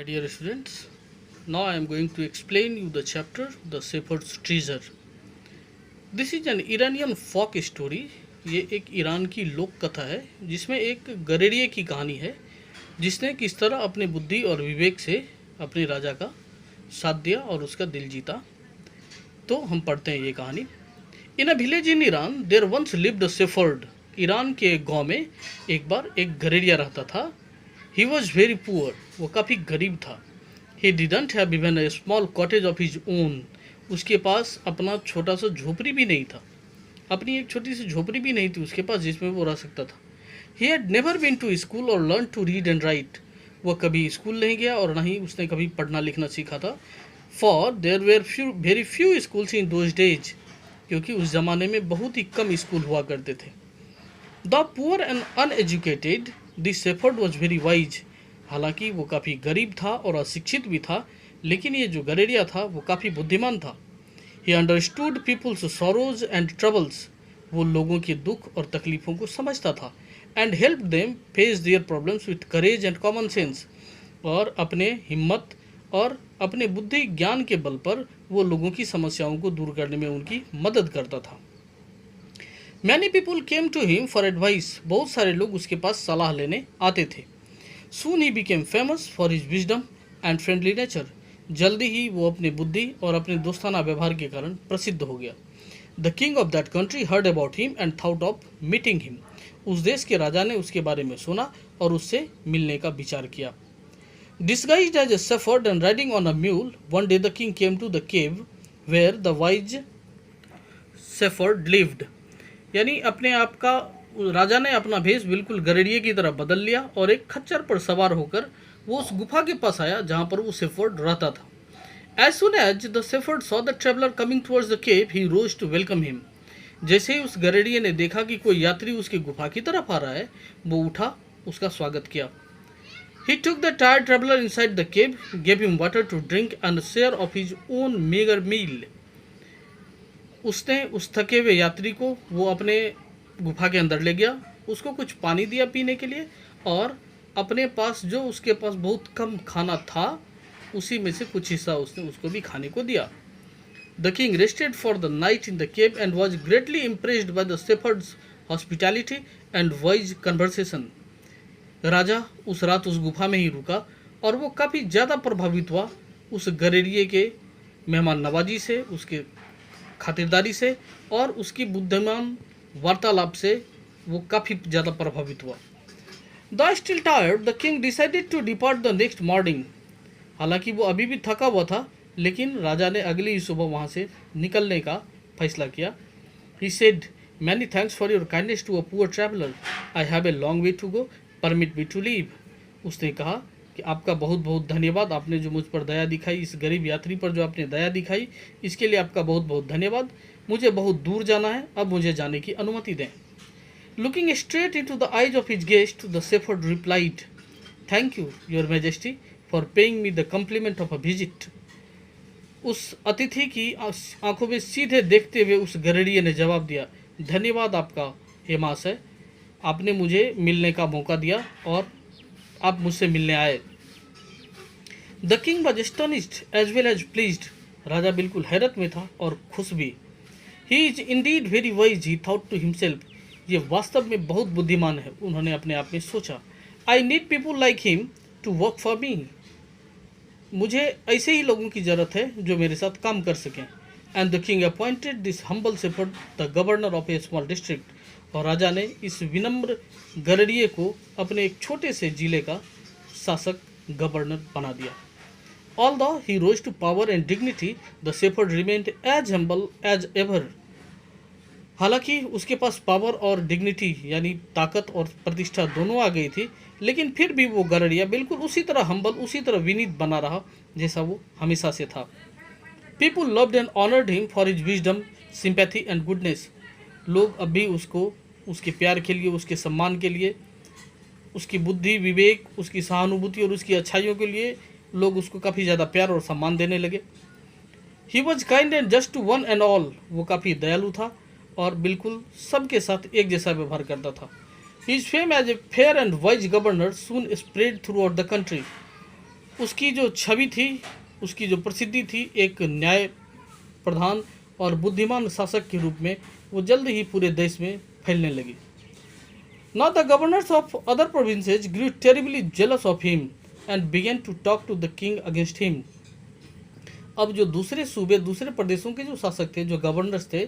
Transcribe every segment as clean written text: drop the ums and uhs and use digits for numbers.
My dear students, now I am going to explain you the chapter The Shepherd's Treasure. This is an Iranian folk story. ये एक Iran की लोक कथा है जिसमें एक गरेड़िए की कहानी है जिसने किस तरह अपने बुद्धि और विवेक से अपने राजा का साथ दिया और उसका दिल जीता। तो हम पढ़ते हैं ये कहानी। In a village in Iran there once lived a shepherd. Iran के एक गांव में एक बार एक गरेड़िया रहता था। ही वॉज वेरी पुअर, वो काफ़ी गरीब था। He didn't have even a small cottage of his own. उसके पास अपना छोटा सा झोपड़ी भी नहीं था, अपनी एक छोटी सी झोपड़ी भी नहीं थी उसके पास जिसमें वो रह सकता था। He had never been to school और learn to read and write. वह कभी स्कूल नहीं गया और ना ही उसने कभी पढ़ना लिखना सीखा था। For their were very few schools in those days, क्योंकि उस ज़माने में बहुत ही कम स्कूल हुआ करते थे। The poor and uneducated this shepherd was very wise. हालांकि वो काफ़ी गरीब था और अशिक्षित भी था, लेकिन ये जो गरेड़िया था वो काफ़ी बुद्धिमान था। He understood people's sorrows and troubles. वो लोगों के दुख और तकलीफ़ों को समझता था। And help them face their problems with courage and common sense. और अपने हिम्मत और अपने बुद्धि ज्ञान के बल पर वो लोगों की समस्याओं को दूर करने में उनकी मदद करता था। Many people came to him for advice. बहुत सारे लोग उसके पास सलाह लेने आते थे। Soon he became famous for his wisdom and friendly nature. जल्दी ही वो अपनी बुद्धि और अपने दोस्ताना व्यवहार के कारण प्रसिद्ध हो गया। The king of that country heard about him and thought of meeting him. उस देश के राजा ने उसके बारे में सुना और उससे मिलने का विचार किया। Disguised as a shepherd and riding on a mule, one day the king came to the cave where the wise shepherd lived. यानी अपने आप का राजा ने अपना भेष बिल्कुल गरेड़िए की तरह बदल लिया और एक खच्चर पर सवार होकर वो उस गुफा के पास आया जहाँ पर वो शेफर्ड रहता था। As soon as the shepherd saw the traveller coming towards the cave, he rose to welcome him. जैसे ही उस गरेड़िए ने देखा कि कोई यात्री उसकी गुफा की तरफ आ रहा है, वो उठा, उसका स्वागत किया। He took the tired traveller inside the cave, gave him water to drink and share of his own meagre meal. उसने उस थके हुए यात्री को वो अपने गुफा के अंदर ले गया, उसको कुछ पानी दिया पीने के लिए और अपने पास जो उसके पास बहुत कम खाना था उसी में से कुछ हिस्सा उसने उसको भी खाने को दिया। The king rested for the night in the cave and was greatly impressed by the shepherd's hospitality and wise conversation. राजा उस रात उस गुफा में ही रुका और वो काफ़ी ज़्यादा प्रभावित हुआ उस गरेड़िए के मेहमान नवाजी से, उसके खातिरदारी से और उसकी बुद्धिमान वार्तालाप से वो काफ़ी ज़्यादा प्रभावित हुआ। The still tired the king decided to depart the next morning. हालांकि वो अभी भी थका हुआ था, लेकिन राजा ने अगली ही सुबह वहाँ से निकलने का फैसला किया। He said, many thanks for your kindness to a poor traveller, I have a long way to go, permit me to leave. उसने कहा कि आपका बहुत बहुत धन्यवाद, आपने जो मुझ पर दया दिखाई, इस गरीब यात्री पर जो आपने दया दिखाई, इसके लिए आपका बहुत बहुत धन्यवाद। मुझे बहुत दूर जाना है, अब मुझे जाने की अनुमति दें। Looking straight into the eyes of his guest, the shepherd replied, thank you your majesty for paying me the complement of a visit. उस अतिथि की आंखों में सीधे देखते हुए उस गरेड़िए ने जवाब दिया, धन्यवाद आपका हे महाशय, आपने मुझे मिलने का मौका दिया और आप मुझसे मिलने आए। The king was astonished as well as pleased. राजा बिल्कुल हैरत में था और खुश भी। He is indeed very wise, he thought to himself, ये वास्तव में बहुत बुद्धिमान है, उन्होंने अपने आप में सोचा। I need people like him to work for me. मुझे ऐसे ही लोगों की ज़रूरत है जो मेरे साथ काम कर सकें। And the king appointed this humble shepherd the governor of A small district. और राजा ने इस विनम्र गरेड़िए को अपने एक छोटे से जिले का शासक, गवर्नर बना दिया। Although he rose to power and dignity, the shepherd remained as humble as ever. हालांकि उसके पास पावर और डिग्निटी यानी ताकत और प्रतिष्ठा दोनों आ गई थी, लेकिन फिर भी वो गरेड़िया बिल्कुल उसी तरह हम्बल, उसी तरह विनीत बना रहा जैसा वो हमेशा से था। People loved and honored him for his wisdom, sympathy and goodness. लोग अब भी उसको उसके प्यार के लिए, उसके सम्मान के लिए, उसकी बुद्धि, विवेक, उसकी सहानुभूति और उसकी अच्छाइयों के लिए लोग उसको काफ़ी ज़्यादा प्यार और सम्मान देने लगे। He was kind and just to one and all. वो काफ़ी दयालु था और बिल्कुल सबके साथ एक जैसा व्यवहार करता था। His fame as a fair and wise governor soon spread throughout the country. उसकी जो छवि थी, उसकी जो प्रसिद्धि थी एक न्याय प्रधान और बुद्धिमान शासक के रूप में, वो जल्द ही पूरे देश में फैलने लगी। Now the governors of other provinces grew terribly jealous of him and began to talk to the king against him. अब जो दूसरे सूबे, दूसरे प्रदेशों के जो शासक थे, जो गवर्नर्स थे,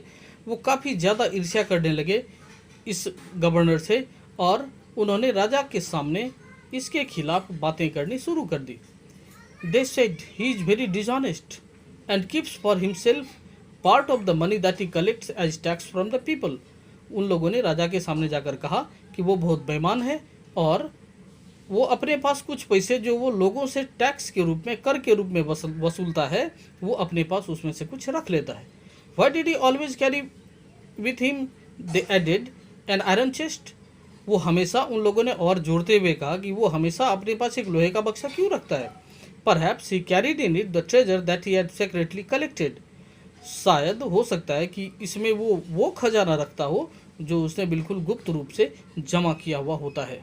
वो काफ़ी ज़्यादा ईर्ष्या करने लगे इस गवर्नर से, और उन्होंने राजा के सामने इसके खिलाफ बातें करनी शुरू कर दी। They said he is very dishonest and keeps for himself part of the money that he collects as tax from the people. उन लोगों ने राजा के सामने जाकर कहा कि वो बहुत बेईमान है और वो अपने पास कुछ पैसे जो वो लोगों से टैक्स के रूप में, कर के रूप में वसूलता है, वो अपने पास उसमें से कुछ रख लेता है। Why did he always carry with him? They added an iron chest. वो हमेशा, उन लोगों ने और जोड़ते हुए कहा कि वो हमेशा अपने पास एक लोहे का बक्सा क्यों रखता है। Perhaps he carried in it the treasure that he had secretly collected. शायद हो सकता है कि इसमें वो खजाना रखता हो जो उसने बिल्कुल गुप्त रूप से जमा किया हुआ होता है।